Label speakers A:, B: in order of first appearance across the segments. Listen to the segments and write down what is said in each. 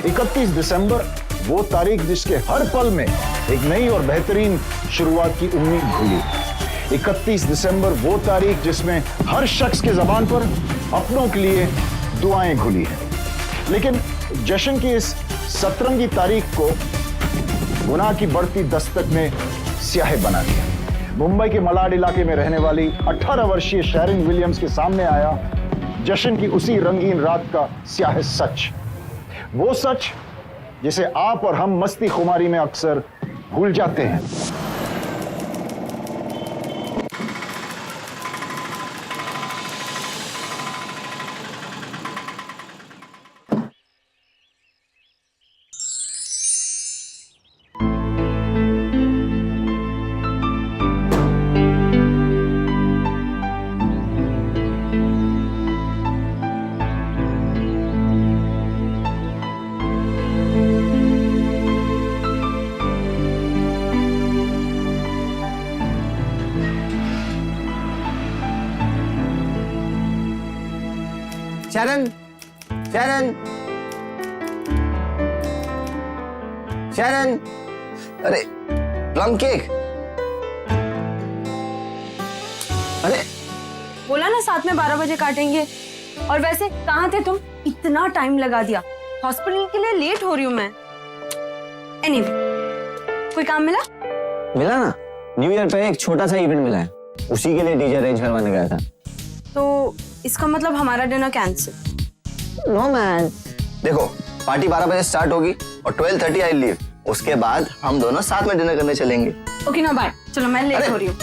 A: 31 दिसंबर वो तारीख जिसके हर पल में एक नई और बेहतरीन शुरुआत की उम्मीद खुली। 31 दिसंबर वो तारीख जिसमें हर शख्स के जबान पर अपनों के लिए दुआएं खुली हैं। लेकिन जश्न की इस सतरंगी तारीख को गुनाह की बढ़ती दस्तक ने स्याह बना दिया। मुंबई के मलाड इलाके में रहने वाली 18 वर्षीय शेरिन विलियम्स के सामने आया जश्न की उसी रंगीन रात का स्याह सच। वो सच जिसे आप और हम मस्ती खुमारी में अक्सर भूल जाते हैं।
B: शरण, शरण, शरण, अरे प्लम केक, अरे
C: बोला ना साथ में 12 बजे काटेंगे। और वैसे कहाँ थे तुम? इतना टाइम लगा दिया, हॉस्पिटल के लिए लेट हो रही हूँ मैं। एनीवे, कोई काम मिला?
B: मिला ना, न्यू ईयर पे एक छोटा सा इवेंट मिला है, उसी के लिए डीजे अरेंज करवाने गया था।
C: तो इसका मतलब हमारा डिनर कैंसिल।
B: नो मैन, देखो पार्टी 12 बजे स्टार्ट होगी और 12:30 आई लीव। उसके बाद हम दोनों साथ में डिनर करने चलेंगे।
C: ओके ना, बाय। चलो मैं लेट हो रही हूँ।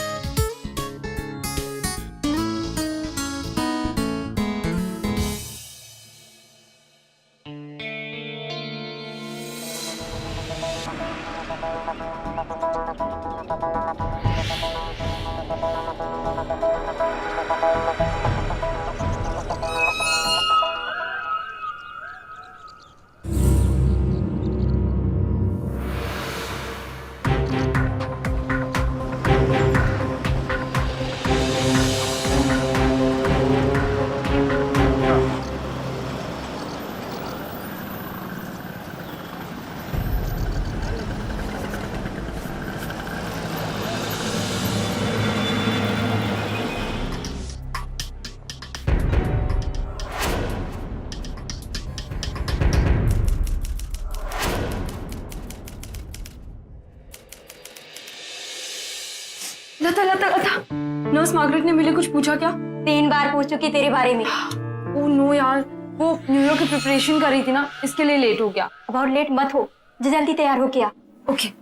C: लता लता लता, नर्स मार्गरेट ने मिले कुछ पूछा क्या?
D: 3 बार पूछ चुकी तेरे बारे में।
C: ओह नो यार, वो न्यूयॉर्क की प्रिपरेशन कर रही थी ना, इसके लिए लेट हो गया।
D: अब और लेट मत हो, जल्दी तैयार हो गया।
C: ओके।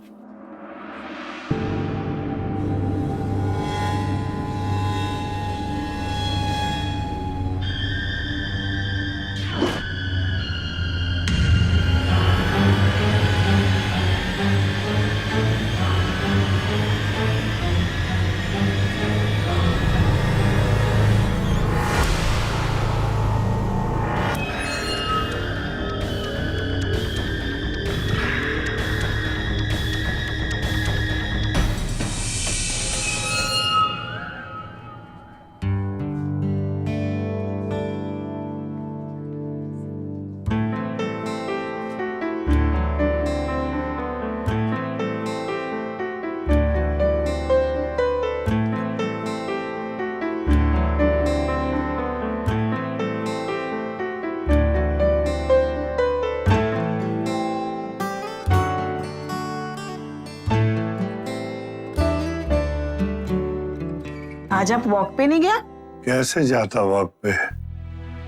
E: आज आप वॉक पे नहीं गया?
F: कैसे जाता वॉक पे?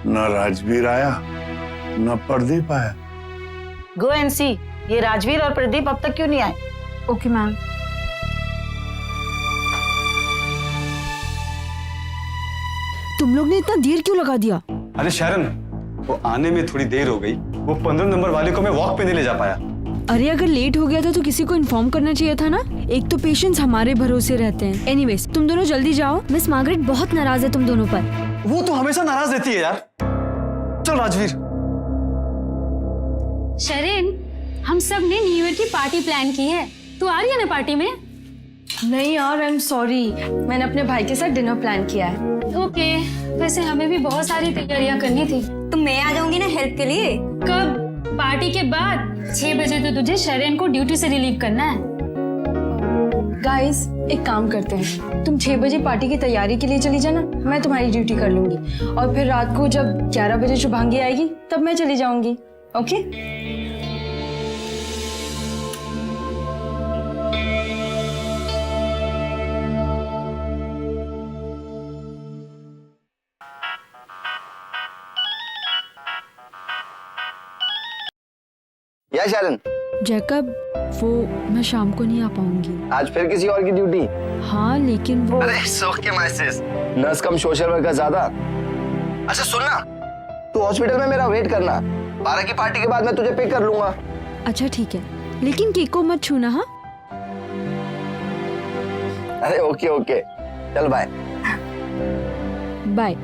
F: न राजवीर आया न प्रदीप आया।
E: गो एंड सी, ये राजवीर और प्रदीप अब तक क्यों नहीं आए?
C: Okay ma'am.
G: तुम लोग ने इतना देर क्यों लगा दिया?
H: अरे शरण, वो आने में थोड़ी देर हो गई। वो 15 नंबर वाले को मैं वॉक पे नहीं ले जा पाया।
G: अरे अगर लेट हो गया था तो किसी को इन्फॉर्म करना चाहिए था ना। एक तो पेशेंट्स हमारे भरोसे रहते हैं। एनीवेज, तुम दोनों जल्दी जाओ।
D: मिस मार्गरेट बहुत नाराज है तुम दोनों पर।
H: वो तो हमेशा नाराज रहती है यार। चल राजवीर।
I: शरण, हम सब ने न्यू ईयर की पार्टी प्लान की है, तू आ रही है ना पार्टी में?
C: नहीं यार, आई एम सॉरी, मैंने अपने भाई के साथ डिनर प्लान किया है।
I: ओके, वैसे हमें भी बहुत सारी तैयारियां करनी थी।
D: तो मैं आ जाऊंगी ना हेल्प के लिए।
I: कब? पार्टी के बाद 6 बजे तो तुझे शरण को ड्यूटी से रिलीव करना है।
G: गाइस एक काम करते हैं, तुम 6 बजे पार्टी की तैयारी के लिए चली जाना, मैं तुम्हारी ड्यूटी कर लूंगी और फिर रात को जब 11 बजे शुभांगी आएगी तब मैं चली जाऊंगी। ओके?
B: या शरण,
G: जैकब वो मैं शाम को नहीं आ पाऊंगी।
B: आज फिर किसी और की ड्यूटी?
G: हाँ लेकिन वो
B: अरे ओके माय सिस, नर्स कम सोशल वर्कर ज्यादा। अच्छा सुनना, तू हॉस्पिटल में मेरा वेट करना, 12 की पार्टी के बाद मैं तुझे पिक कर लूंगा।
G: अच्छा ठीक है, लेकिन केक को मत छूना। हाँ
B: अरे ओके ओके, चल बाय
G: बाय।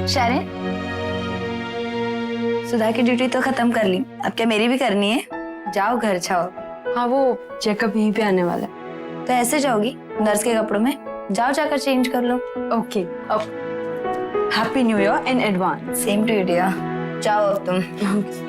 J: शरण, सुधा की ड्यूटी तो खत्म कर ली, अब क्या मेरी भी करनी है? जाओ घर जाओ।
C: हाँ वो जैकब यहीं पे आने वाला है।
J: तो ऐसे जाओगी नर्स के कपड़ों में? जाओ जाकर चेंज कर लो।
C: ओके, अब happy new year in advance.
J: Same to you dear. जाओ अब तुम।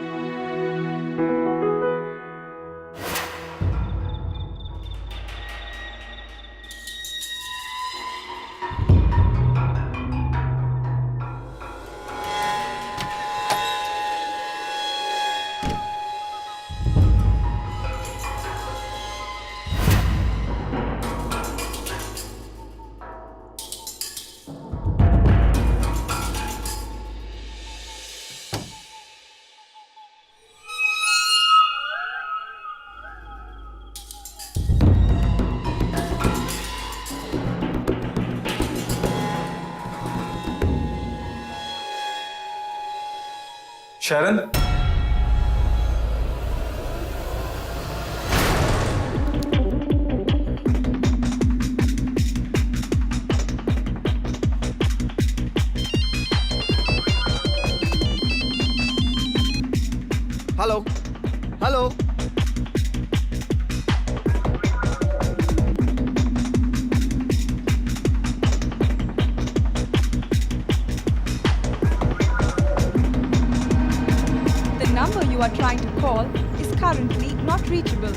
H: Sharan,
B: hello hello.
K: The number you are trying to call is currently not reachable.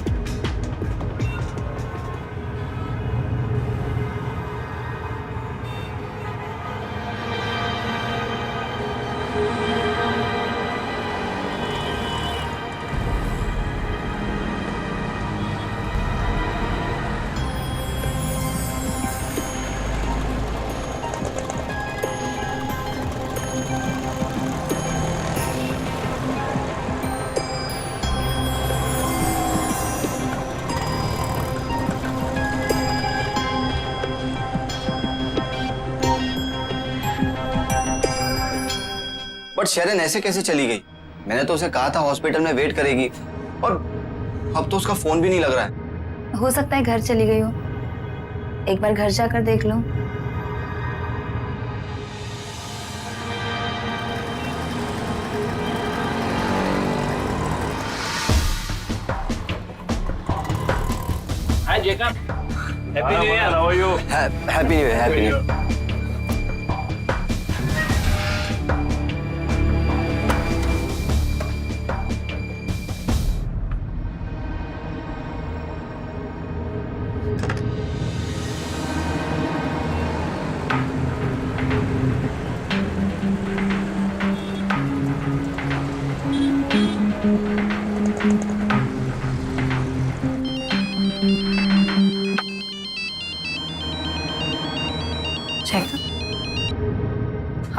B: But शरण ऐसे कैसे चली गई? मैंने तो उसे कहा था हॉस्पिटल में वेट करेगी, और अब तो उसका फोन भी नहीं लग रहा है।
J: हो सकता है घर चली गई हो, एक बार घर जाकर देख लो।
L: Hi Jacob, happy new year. How are you?
B: Happy new year, happy new year.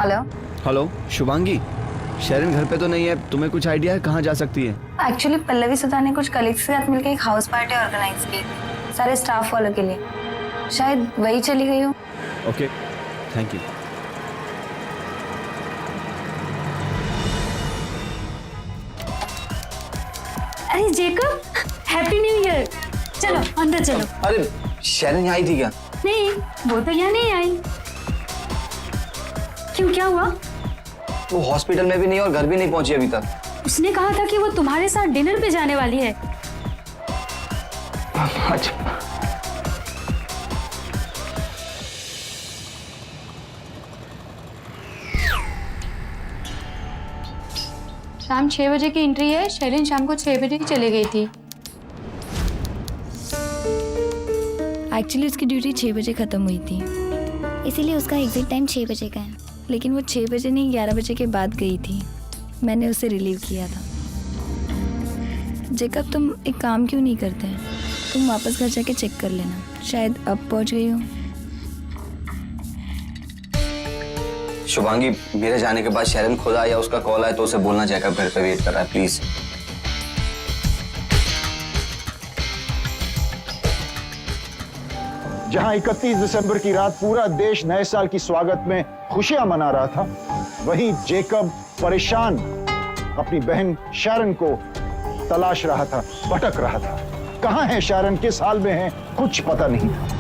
J: Hello
B: hello Shubhangi, Sharan घर पे तो नहीं है, तुम्हें कुछ आइडिया है कहाँ जा सकती है?
J: एक्चुअली पल्लवी सुधा ने कुछ कलीग्स के साथ मिलकर एक हाउस पार्टी ऑर्गेनाइज की, सारे स्टाफ वालों के लिए। शायद वही चली गई हो।
B: Okay, thank you.
I: अरे जेकब, हैप्पी न्यू ईयर। चलो अंदर चलो।
B: अरे शैरन यहाँ आई थी क्या?
I: नहीं, वो तो यहाँ नहीं आई। क्यों, क्या हुआ?
B: वो हॉस्पिटल में भी नहीं और घर भी नहीं पहुंची अभी तक।
I: उसने कहा था कि वो तुम्हारे साथ डिनर पे जाने वाली है।
B: अच्छा।
I: शाम 6 बजे की एंट्री है। शैलिन शाम को 6 बजे की चली गई थी।
J: एक्चुअली उसकी ड्यूटी 6 बजे ख़त्म हुई थी, इसीलिए उसका एग्जिट टाइम 6 बजे का है। लेकिन वो 6 बजे नहीं 11 बजे के बाद गई थी। मैंने उसे रिलीव किया था। जेकब, तुम एक काम क्यों नहीं करते हैं? तुम वापस घर जाके चेक कर लेना, शायद अब पहुंच गई हो।
B: शुभांगी, मेरे जाने के बाद शैरन खुद आया, उसका कॉल आया तो उसे बोलना जैकब घर पे वेट कर रहा है, प्लीज।
A: जहां 31 दिसंबर की रात पूरा देश नए साल की स्वागत में खुशियां मना रहा था, वहीं जेकब परेशान अपनी बहन शैरन को तलाश रहा था, भटक रहा था। कहां है शैरन, किस हाल में है, कुछ पता नहीं था।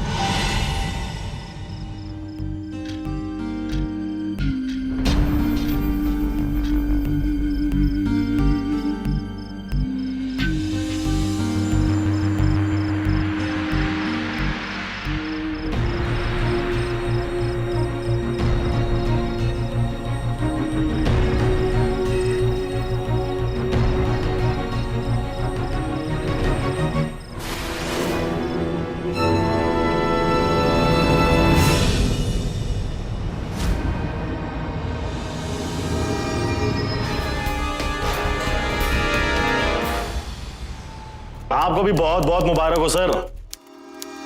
M: आपको भी बहुत बहुत मुबारक हो सर।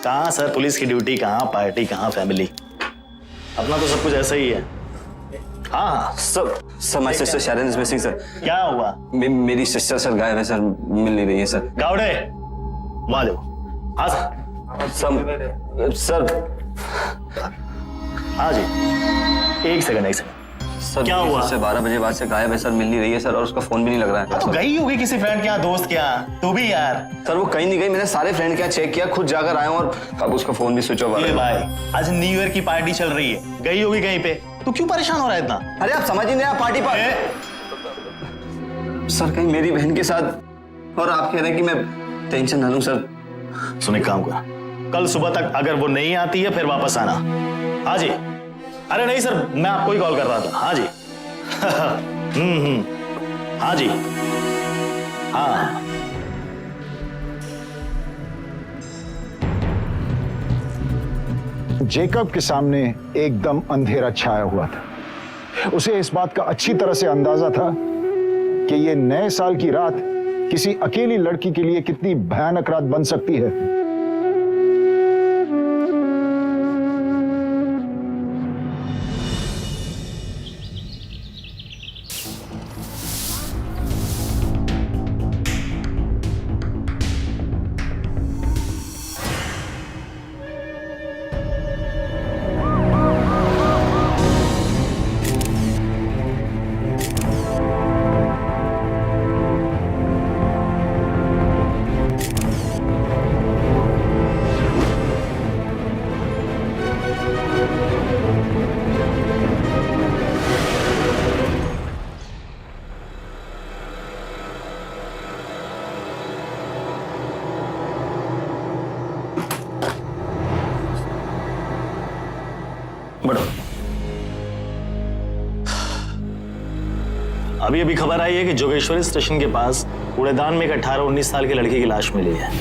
M: कहाँ सर पुलिस की ड्यूटी, कहाँ पार्टी, कहाँ फैमिली। अपना तो सब कुछ ऐसा ही है। हाँ
B: sir my sister Sharon is missing sir.
M: क्या हुआ?
B: मेरी सिस्टर सर गायब है सर, मिल नहीं रही है सर।
M: गावड़े वहां देखो। हाँ
B: सर
M: हाँ जी, एक सेकंड
B: सर,
M: क्या हुआ?
B: से 12 बजे बाद से गायब है सर, मिल नहीं रही है सर, और उसका फोन भी नहीं लग रहा है।
M: तो गई होगी किसी फ्रेंड के यहाँ, दोस्त के यहाँ। तू भी यार।
B: सर वो कहीं नहीं गई, मैंने सारे फ्रेंड के यहाँ चेक किया, खुद जाकर आया हूँ और अब उसका फोन भी स्विच ऑफ आ रहा है।
M: भाई आज न्यू ईयर की पार्टी चल रही है, गई होगी कहीं पे। तू क्यों परेशान हो रहा है इतना?
B: अरे आप समझ ही नहीं, आप पार्टी पर सर कहीं मेरी बहन के साथ, और आप कह रहे हैं कि मैं टेंशन ना लूं सर।
M: सुन एक काम कर, कल सुबह तक अगर वो नहीं आती है फिर वापस आना। हाँ जी। अरे नहीं सर, मैं आपको ही कॉल कर रहा था। हाँ जी। हाँ जी। हाँ
A: जेकब के सामने एकदम अंधेरा छाया हुआ था। उसे इस बात का अच्छी तरह से अंदाजा था कि ये नए साल की रात किसी अकेली लड़की के लिए कितनी भयानक रात बन सकती है।
M: अभी खबर आई है कि जोगेश्वरी स्टेशन के पास कूड़ेदान में एक 18-19 साल की लड़की की लाश मिली है।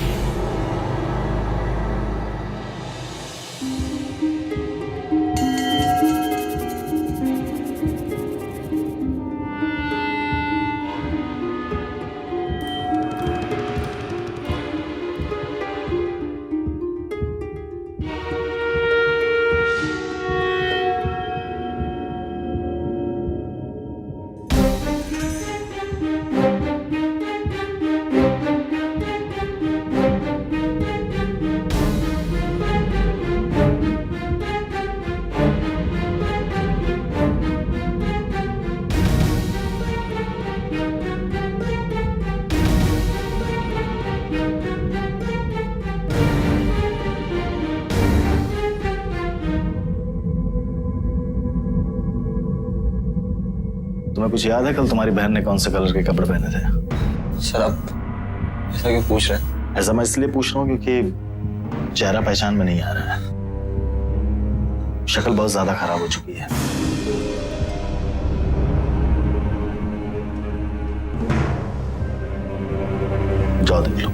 M: तुम्हें कुछ याद है कल तुम्हारी बहन ने कौन से कलर के कपड़े पहने थे?
B: सर आप ऐसा क्यों पूछ रहे हैं?
M: ऐसा मैं इसलिए पूछ रहा हूँ क्योंकि चेहरा पहचान में नहीं आ रहा है, शक्ल बहुत ज्यादा खराब हो चुकी है। जाओ देख लो।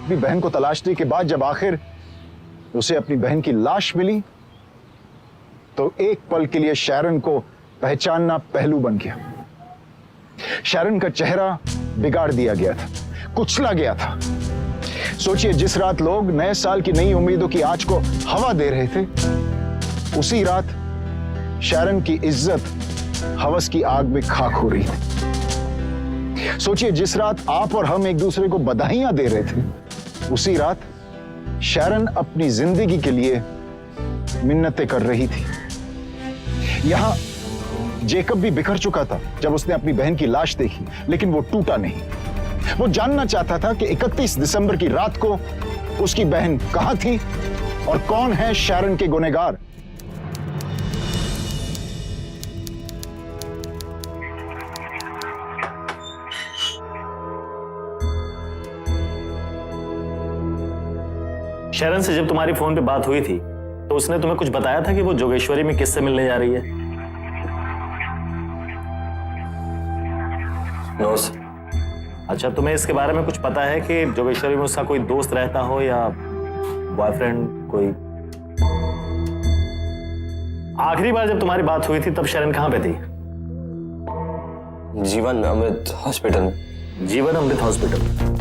A: अपनी बहन को तलाशने के बाद जब आखिर उसे अपनी बहन की लाश मिली तो एक पल के लिए शैरन को पहचानना पहलू बन गया। शैरन का चेहरा बिगाड़ दिया गया था, कुचला गया था। सोचिए, जिस रात लोग नए साल की नई उम्मीदों की आंच को हवा दे रहे थे, उसी रात शैरन की इज्जत हवस की आग में खाक हो रही थी। सोचिए, जिस रात आप और हम एक दूसरे को बधाइयां दे रहे थे, उसी रात शैरन अपनी जिंदगी के लिए मिन्नतें कर रही थी। यहां जेकब भी बिखर चुका था जब उसने अपनी बहन की लाश देखी, लेकिन वो टूटा नहीं। वो जानना चाहता था कि 31 दिसंबर की रात को उसकी बहन कहां थी और कौन है शैरन के गुनहगार।
M: शैरन से जब तुम्हारी फोन पे बात हुई थी तो उसने तुम्हें कुछ बताया था कि वो जोगेश्वरी में किससे मिलने जा रही है?
B: No sir.
M: अच्छा, तुम्हें इसके बारे में कुछ पता है कि जोगेश्वरी में उसका कोई दोस्त रहता हो या बॉयफ्रेंड कोई? आखिरी बार जब तुम्हारी बात हुई थी तब शैरन कहां पे थी?
B: जीवन अमृत हॉस्पिटल में।
M: जीवन अमृत हॉस्पिटल।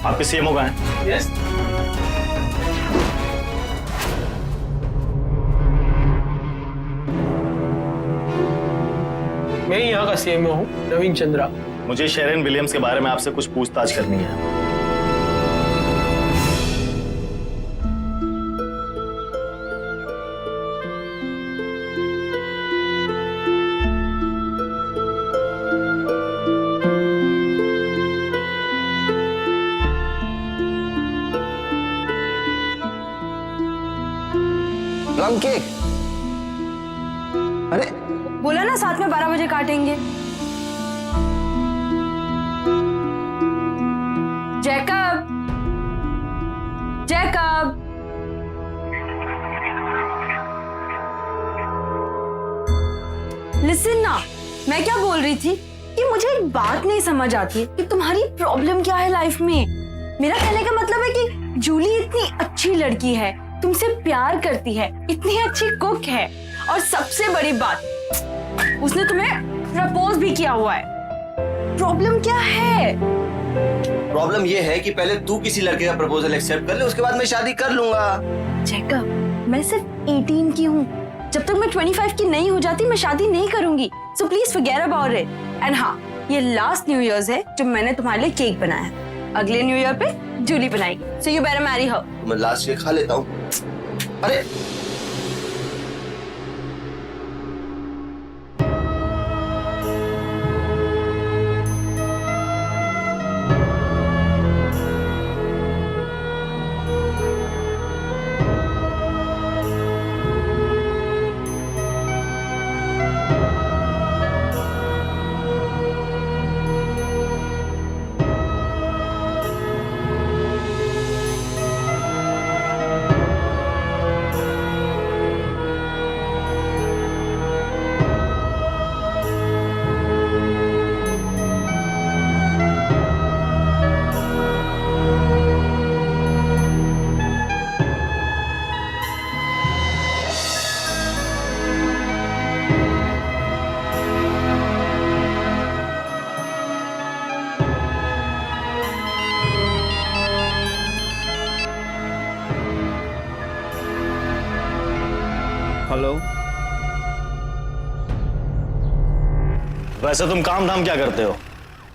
M: आपके सीएमओ कहां है?
L: यस। मैं यहाँ का सीएमओ हूँ, नवीन चंद्रा।
M: मुझे शैरन विलियम्स के बारे में आपसे कुछ पूछताछ करनी है।
B: Plum cake? अरे
C: बोला ना साथ में 12 बजे काटेंगे। जैकब, जैकब, लिसन ना, मैं क्या बोल रही थी कि मुझे एक बात नहीं समझ आती है कि तुम्हारी प्रॉब्लम क्या है लाइफ में। मेरा कहने का मतलब है कि जूली इतनी अच्छी लड़की है, तुमसे प्यार करती है, इतनी अच्छी कुक है, और सबसे बड़ी बात, उसने तुम्हें प्रपोज भी किया हुआ है। प्रॉब्लम क्या है?
B: प्रॉब्लम ये है कि पहले तू किसी लड़के का प्रपोजल एक्सेप्ट कर ले, उसके बाद मैं शादी कर लूंगा।
C: जैकब, मैं सिर्फ 18 की हूँ। जब तक मैं 25 की नहीं हो जाती मैं शादी नहीं करूंगी। So please forget about it. And हाँ, ये लास्ट न्यू ईयर्स है जब मैंने तुम्हारे लिए केक बनाया है। अगले न्यू ईयर पे जूली बनाएगी। So you better marry her.
B: मैं लास्ट केक खा लेता हूँ। अरे
L: हेलो।
M: वैसे तुम काम धाम क्या करते हो?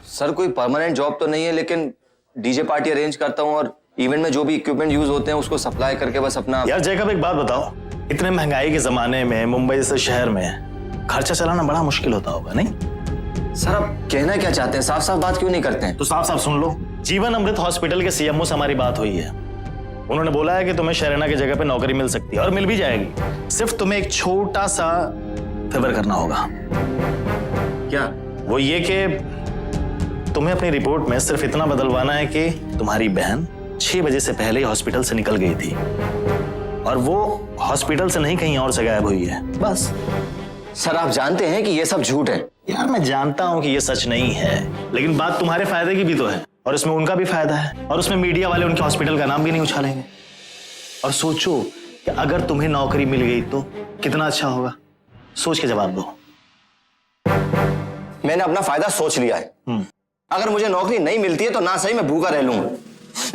B: सर कोई परमानेंट जॉब तो नहीं है, लेकिन डीजे पार्टी अरेंज करता हूँ और इवेंट में जो भी इक्विपमेंट यूज होते हैं उसको सप्लाई करके बस अपना।
M: यार जैकब एक बात बताओ, इतने महंगाई के जमाने में मुंबई जैसे शहर में खर्चा चलाना बड़ा मुश्किल होता होगा नहीं?
B: सर आप कहना क्या चाहते हैं? साफ साफ बात क्यों नहीं करते हैं?
M: तो साफ साफ सुन लो, जीवन अमृत हॉस्पिटल के सीएमओ से हमारी बात हुई है। उन्होंने बोला है कि तुम्हें शरणा की जगह पे नौकरी मिल सकती है और मिल भी जाएगी। सिर्फ तुम्हें एक छोटा सा फेवर करना होगा।
B: क्या?
M: वो ये कि तुम्हें अपनी रिपोर्ट में सिर्फ इतना बदलवाना है कि तुम्हारी बहन 6 बजे से पहले ही हॉस्पिटल से निकल गई थी और वो हॉस्पिटल से नहीं कहीं और से गायब हुई है, बस।
B: सर आप जानते हैं कि ये सब झूठ है।
M: यार मैं जानता हूं कि ये सच नहीं है, लेकिन बात तुम्हारे फायदे की भी तो है और इसमें उनका भी फायदा है और उसमें मीडिया वाले उनके हॉस्पिटल का नाम भी नहीं उछालेंगे। और सोचो कि अगर तुम्हें नौकरी मिल गई तो कितना अच्छा होगा। सोच के जवाब दो।
B: मैंने अपना फायदा सोच लिया है। अगर मुझे नौकरी नहीं मिलती है तो ना सही मैं भूखा रह लूंगा,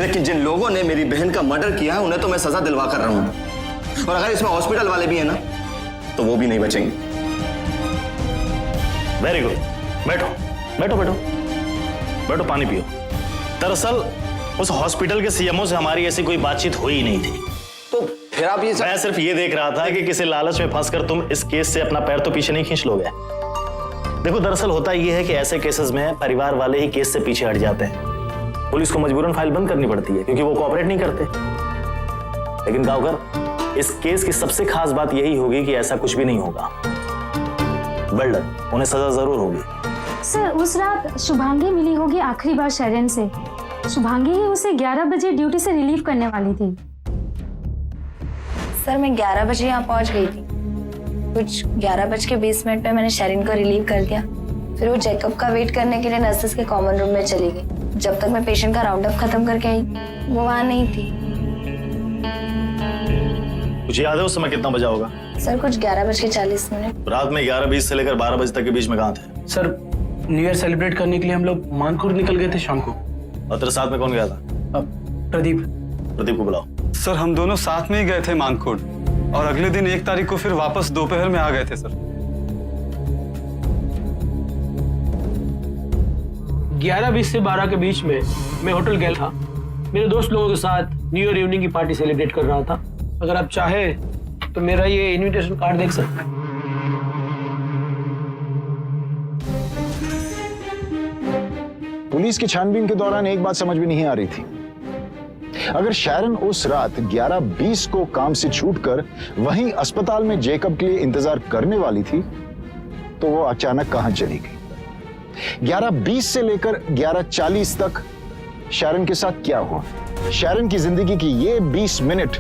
B: लेकिन जिन लोगों ने मेरी बहन का मर्डर किया है उन्हें तो मैं सजा दिलवा कर रहा हूं। और अगर इसमें हॉस्पिटल वाले भी हैं ना तो वो भी नहीं बचेंगे।
M: वेरी गुड, बैठो बैठो बैठो बैठो, पानी पियो। दरअसल उस हॉस्पिटल के सीएमओ से हमारी ऐसी कोई बातचीत हुई ही नहीं थी।
B: तो फिर आप ये
M: मैं सिर्फ ये देख रहा था कि किसी लालच में फंसकर तुम इस केस से अपना पैर तो पीछे नहीं खींच लोगे। देखो दरअसल होता यह है कि ऐसे केसेस में परिवार वाले ही केस से पीछे हट जाते हैं। पुलिस को मजबूरन फाइल बंद करनी पड़ती है क्योंकि वो कोऑपरेट नहीं करते। लेकिन गांवकर, इस केस की सबसे खास बात यही होगी कि ऐसा कुछ भी नहीं होगा। वेल डन, उन्हें सजा जरूर होगी।
I: सर उस रात शुभांगी मिली होगी आखिरी बार शरण से। शुभांगी ही उसे 11 बजे ड्यूटी से रिलीव करने वाली थी।
J: सर मैं 11 बजे यहाँ पहुँच गई थी। कुछ 11:20 पे मैंने शरीन को रिलीव कर दिया। फिर वो जैकब का वेट करने के लिए नर्सेस के कॉमन रूम में चली गई। जब तक मैं पेशेंट का राउंड अप खत्म करके आई वो वहाँ नहीं थी।
M: मुझे याद है उस समय कितना बजा होगा?
J: सर कुछ 11:40।
M: रात में 11:20 से लेकर 12 बजे तक के बीच में कहाँ थे?
L: सर न्यू ईयर सेलिब्रेट करने के लिए हम लोग मानकुर निकल गए थे शाम को।
M: और तेरे साथ में कौन गया था?
L: प्रदीप।
M: प्रदीप को बुलाओ।
H: सर हम दोनों साथ में ही गए थे मानकोट और अगले दिन 1 तारीख को फिर वापस दोपहर में आ गए थे सर।
L: 11:20 से 12 के बीच में मैं होटल गया था। मेरे दोस्त लोगों के साथ न्यू ईयर इवनिंग की पार्टी सेलिब्रेट कर रहा था। अगर आप चाहे तो मेरा ये इनविटेशन कार्ड देख सकते हैं।
A: पुलिस की छानबीन के दौरान एक बात समझ में नहीं आ रही थी। अगर शैरन उस रात 11:20 को काम से छूटकर वहीं अस्पताल में जेकब के लिए इंतजार करने वाली थी तो वो अचानक कहां चली गई? 11:20 से लेकर 11:40 तक शैरन के साथ क्या हुआ? शैरन की जिंदगी की ये 20 मिनट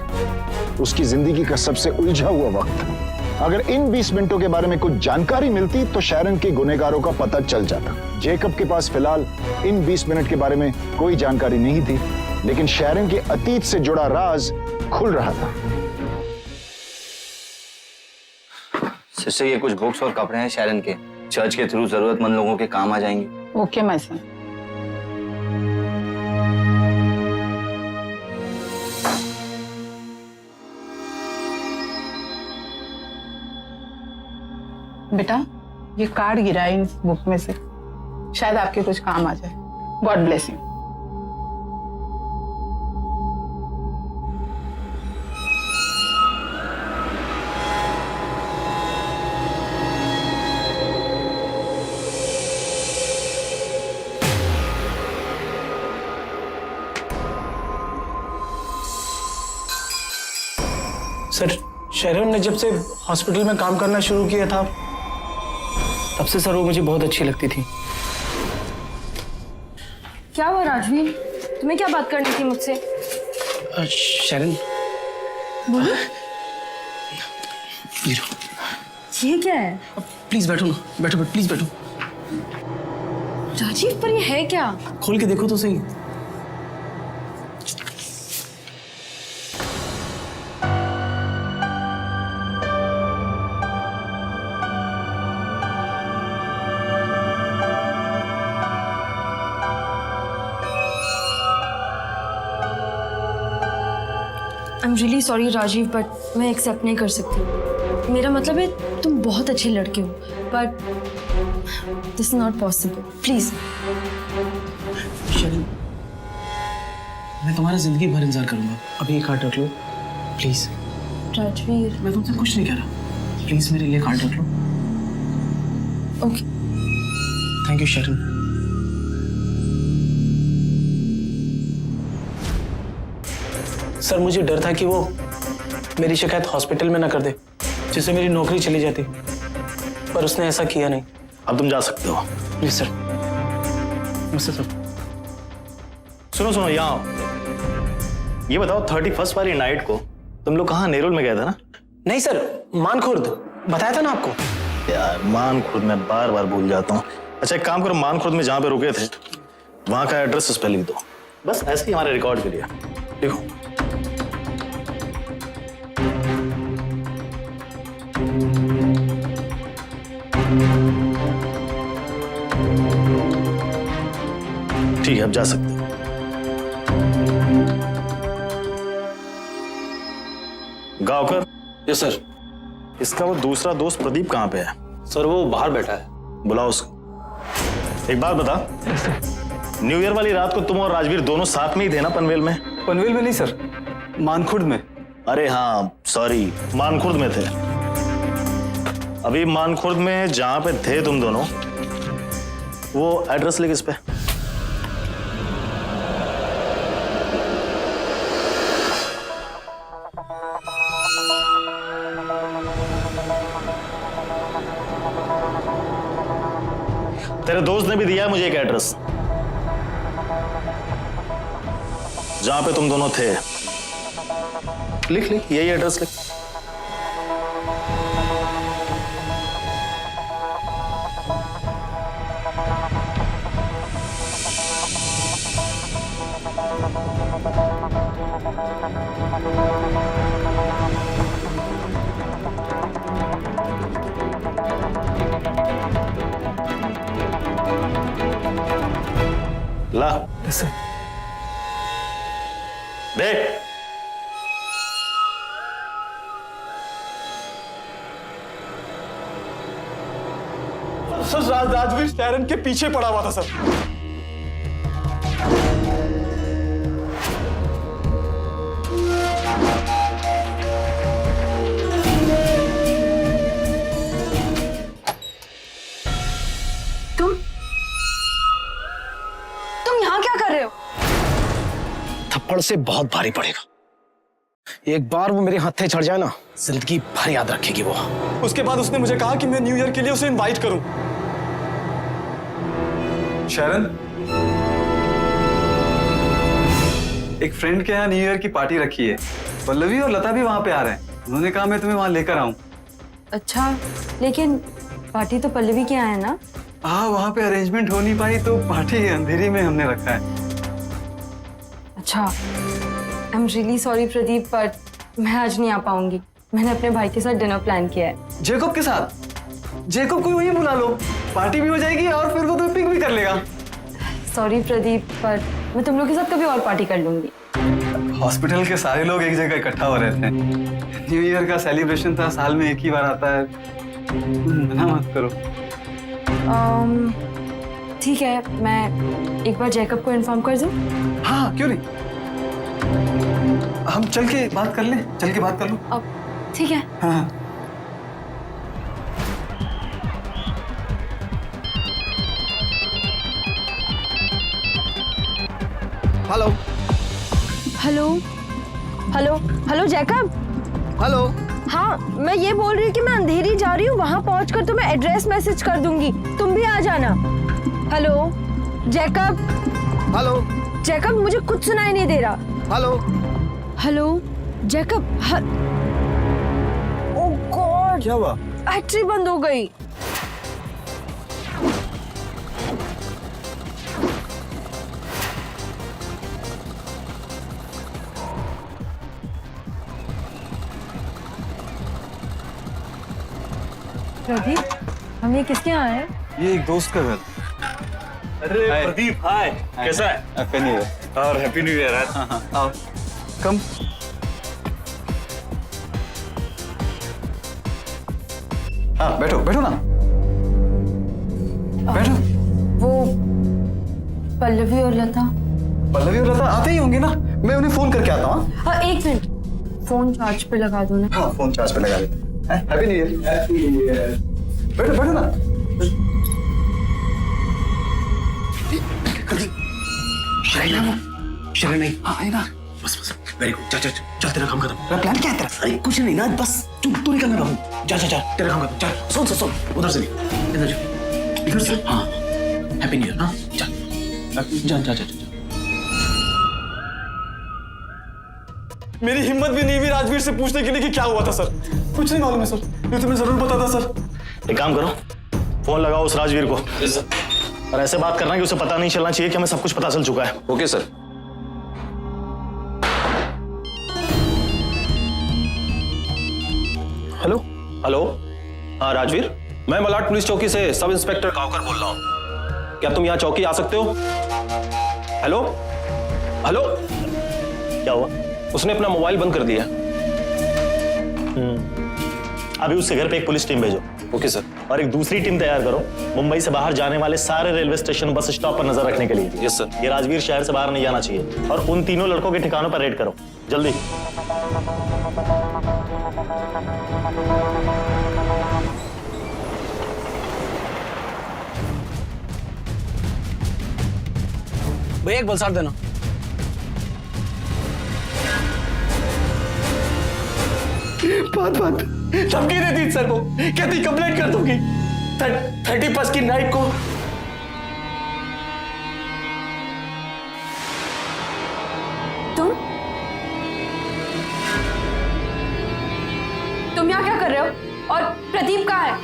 A: उसकी जिंदगी का सबसे उलझा हुआ वक्त था। अगर इन 20 मिनटों के बारे में कुछ जानकारी मिलती तो शैरन के गुनहगारों का पता चल जाता। जेकब के पास फिलहाल इन 20 मिनट के बारे में कोई जानकारी नहीं थी, लेकिन शैरन के अतीत से जुड़ा राज खुल रहा था।
B: सिस्टर ये कुछ बुक्स और कपड़े हैं शैरन के, चर्च के थ्रू जरूरतमंद लोगों के काम आ जाएंगे।
E: Okay my son. बेटा ये कार्ड गिरा है इस बुक में से, शायद आपके कुछ काम आ जाए। God bless you.
L: Sir Sharon ने जब से हॉस्पिटल में काम करना शुरू किया था तब से सर वो मुझे बहुत अच्छी लगती थी।
G: क्या हुआ राजवीर? तुम्हें क्या बात करनी थी मुझसे?
L: शैरन
G: बोलो।
L: ये
G: ये क्या है?
L: प्लीज बैठो ना, बैठो प्लीज बैठो।
G: राजीव पर ये है क्या?
L: खोल के देखो तो सही।
G: I am really sorry Rajiv, but मैं एक्सेप्ट नहीं कर सकती। मेरा मतलब है तुम बहुत अच्छे लड़के हो, but this is not possible. Please.
L: Sherlin, मैं तुम्हारा जिंदगी भर इंतजार करूंगा। अभी ये कार्ड रख लो प्लीज।
G: राजवीर,
L: मैं तुमसे कुछ नहीं कह रहा, प्लीज मेरे लिए कार्ड रख लो।
G: Okay.
L: Thank you Sharlin. Sir, मुझे डर था कि वो मेरी शिकायत हॉस्पिटल में ना कर दे, जिससे मेरी नौकरी चली जाती, पर उसने ऐसा किया नहीं।
M: अब तुम जा सकते हो।
L: Please sir. नमस्ते सर।
M: सुनो सुनो, यहाँ आओ। ये बताओ 31st वाली नाइट को तुम लोग कहाँ, नेरुल में गए थे ना?
L: नहीं सर, मानखुर्द बताया था ना आपको।
M: यार मानखुर्द में बार बार भूल जाता हूँ। अच्छा एक काम करो, मानखुर्द में जहाँ पे रुके थे वहां का एड्रेस उस पर लिख दो, बस ऐसे ही हमारे रिकॉर्ड के लिए। लिखो। ठीक है, अब जा सकते हो। गांवकर।
L: Yes sir.
M: इसका वो दूसरा दोस्त प्रदीप कहाँ पे है?
L: सर वो बाहर बैठा है।
M: बुलाओ उसको। एक बात बता, न्यू ईयर वाली रात को तुम और राजवीर दोनों साथ में ही थे ना पनवेल में?
H: पनवेल में नहीं सर, मानखुर्द में।
M: अरे हाँ सॉरी, मानखुर्द में थे। अभी मानखुर्द में जहां पे थे तुम दोनों, वो एड्रेस लिख इस पे। तेरे दोस्त ने भी दिया है मुझे एक एड्रेस जहां पे तुम दोनों थे। लिख लिख, यही एड्रेस लिख। ला देख।
H: सर राजवीर शैरन के पीछे पड़ा हुआ था सर।
C: तुम यहाँ क्या कर रहे हो?
L: थप्पड़ से बहुत भारी पड़ेगा। एक बार वो मेरे हाथे चढ़ जाए ना, जिंदगी भर याद रखेगी वो।
H: उसके बाद उसने मुझे कहा कि मैं न्यू ईयर के लिए उसे इनवाइट करूं। शैरन, एक फ्रेंड के यहाँ न्यू ईयर की पार्टी रखी है, पल्लवी और लता भी वहां पे आ रहे हैं। उन्होंने कहा मैं तुम्हें वहां लेकर आऊं।
G: अच्छा, लेकिन पार्टी तो पल्लवी के यहाँ है ना?
H: हाँ, वहां पे अरेंजमेंट हो नहीं पाई तो पार्टी अंधेरी में हमने रखा है।
G: अच्छा, आई am really sorry Pradeep, but मैं आज नहीं आ पाऊंगी। मैंने अपने भाई के साथ डिनर प्लान किया है।
H: जेकब के साथ? जेकब को वहीं बुला लो, पार्टी भी हो जाएगी और फिर वो तुम्हें पिक भी कर लेगा।
G: सॉरी प्रदीप, पर मैं तुम लोग के साथ कभी और पार्टी कर लूंगी।
H: हॉस्पिटल के सारे लोग एक जगह इकट्ठा हो रहे थे। न्यू ईयर का सेलिब्रेशन था, साल में एक ही बार आता है। मना मत करो।
G: ठीक है, मैं एक बार जैकब को इन्फॉर्म कर दूं?
H: हाँ, क्यों नहीं। हम चल के बात कर लें, चल के बात कर लो।
G: अब ठीक है।
H: हाँ।
B: Hello
C: hello hello hello Jacob.
B: Hello.
C: हाँ, मैं ये बोल रही हूँ कि मैं अंधेरी जा रही हूँ, वहां पहुंचकर तुम्हें एड्रेस मैसेज कर दूंगी, तुम भी आ जाना। Hello Jacob.
B: हेलो
C: जैकब, मुझे कुछ सुनाई नहीं दे रहा।
B: Hello
C: hello Jacob. Oh god,
B: क्या हुआ?
C: बैटरी बंद हो गई।
G: प्रदीप, हम ये किसके यहाँ हैं?
H: ये एक दोस्त का घर।
M: अरे प्रदीप, हाय, कैसा है?
H: Happy new year.
M: और हैप्पी न्यू ईयर।
H: हाँ हाँ, आओ कम। हाँ बैठो बैठो ना, बैठो।
G: वो पल्लवी और लता।
H: पल्लवी और लता आते ही होंगे ना, मैं उन्हें फोन करके आता हूँ।
G: हाँ, एक मिनट, फोन चार्ज पे लगा दो ना।
H: हाँ फोन चार्ज पे लगा देते। Happy new year. Happy new year. बैठो बैठो ना। शरण नहीं, हाँ है ना। बस बस वेरी गुड, चल चल चल, तेरा काम खत्म। तेरा प्लान क्या है तेरा? अरे कुछ नहीं ना, बस तू निकलना रहूं। जा जा जा, तेरा काम खत्म। चल सुन सुन सुन, उधर से नहीं, इधर जा, इधर से। हाँ हैप्पी न्यू ईयर। हाँ चल जा जा जा। मेरी हिम्मत भी नहीं हुई राजवीर से पूछने के लिए कि क्या हुआ था सर। कुछ नहीं मालूम है सर, ये तो मैं जरूर बताता सर।
M: एक काम करो, फोन लगाओ उस राजवीर को और ऐसे बात करना कि उसे पता नहीं चलना चाहिए कि हमें सब कुछ पता चल चुका है।
B: Okay sir.
N: हेलो
M: हेलो,
N: हाँ राजवीर, मैं मलाड पुलिस चौकी से सब इंस्पेक्टर गांवकर बोल रहा हूँ। क्या तुम यहाँ चौकी आ सकते हो? हेलो हेलो,
M: क्या हुआ?
N: उसने अपना मोबाइल बंद कर दिया।
M: अभी उसके घर पे एक पुलिस टीम भेजो।
N: Okay sir.
M: और एक दूसरी टीम तैयार करो मुंबई से बाहर जाने वाले सारे रेलवे स्टेशन, बस स्टॉप पर नजर रखने के लिए।
N: Yes sir.
M: ये राजवीर शहर से बाहर नहीं जाना चाहिए और उन तीनों लड़कों के ठिकानों पर रेड करो जल्दी।
L: भैया एक बलसार देना।
H: बात धमकी देती सर को, कहती कंप्लेंट कर दूंगी 31 की नाइट को।
C: तुम यहाँ क्या कर रहे हो? और प्रदीप कहाँ है?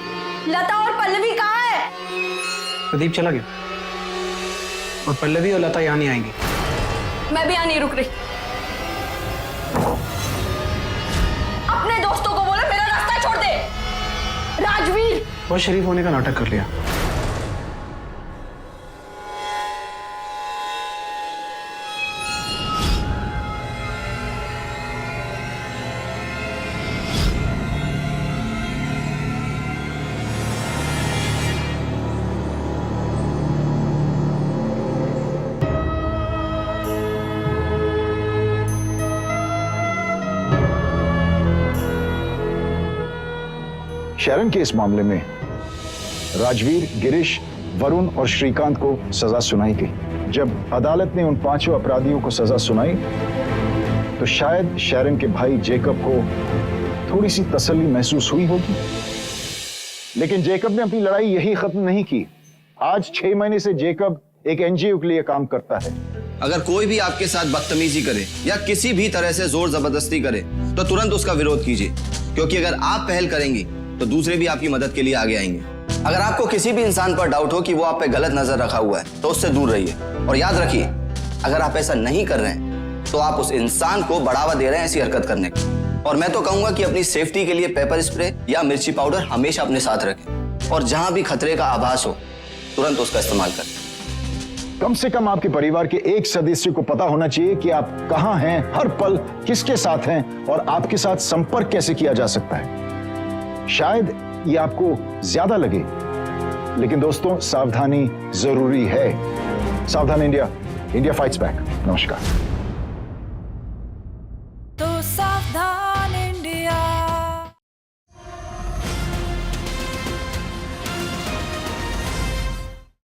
C: लता और पल्लवी कहाँ है?
L: प्रदीप चला गया और पल्लवी और लता यहाँ नहीं आएंगी।
C: मैं भी यहाँ नहीं रुक रही। अपने दोस्तों को बोलो मेरा रास्ता छोड़ दे। राजवीर,
L: बहुत शरीफ होने का नाटक कर लिया।
A: शरण के इस मामले में राजवीर, गिरीश, वरुण और श्रीकांत को सजा सुनाई गई। जब अदालत ने उन पांचों अपराधियों को सजा सुनाई तो शायद शरण के भाई जेकब को थोड़ी सी तसल्ली महसूस हुई होगी, लेकिन जेकब ने अपनी लड़ाई यही खत्म नहीं की। आज 6 महीने से जेकब एक एनजीओ के लिए काम करता है।
B: अगर कोई भी आपके साथ बदतमीजी करे या किसी भी तरह से जोर जबरदस्ती करे तो तुरंत उसका विरोध कीजिए, क्योंकि अगर आप पहल करेंगी तो दूसरे भी आपकी मदद के लिए आगे आएंगे। अगर आपको किसी भी इंसान पर डाउट हो कि वो आप पे गलत नजर रखा हुआ है तो उससे दूर रहिए। और याद रखिए, अगर आप ऐसा नहीं कर रहे हैं तो आप उस इंसान को बढ़ावा दे रहे हैं ऐसी हरकत करने की। और मैं तो कहूंगा कि अपनी सेफ्टी के लिए पेपर स्प्रे या मिर्ची पाउडर हमेशा अपने साथ रखें और जहां भी खतरे का आभास हो तुरंत उसका इस्तेमाल करें।
A: कम से कम आपके परिवार के एक सदस्य को पता होना चाहिए कि आप कहां हैं, हर पल किसके साथ हैं और आपके साथ संपर्क कैसे किया जा सकता है। शायद ये आपको ज्यादा लगे, लेकिन दोस्तों सावधानी जरूरी है। सावधान इंडिया, इंडिया फाइट्स बैक। नमस्कार।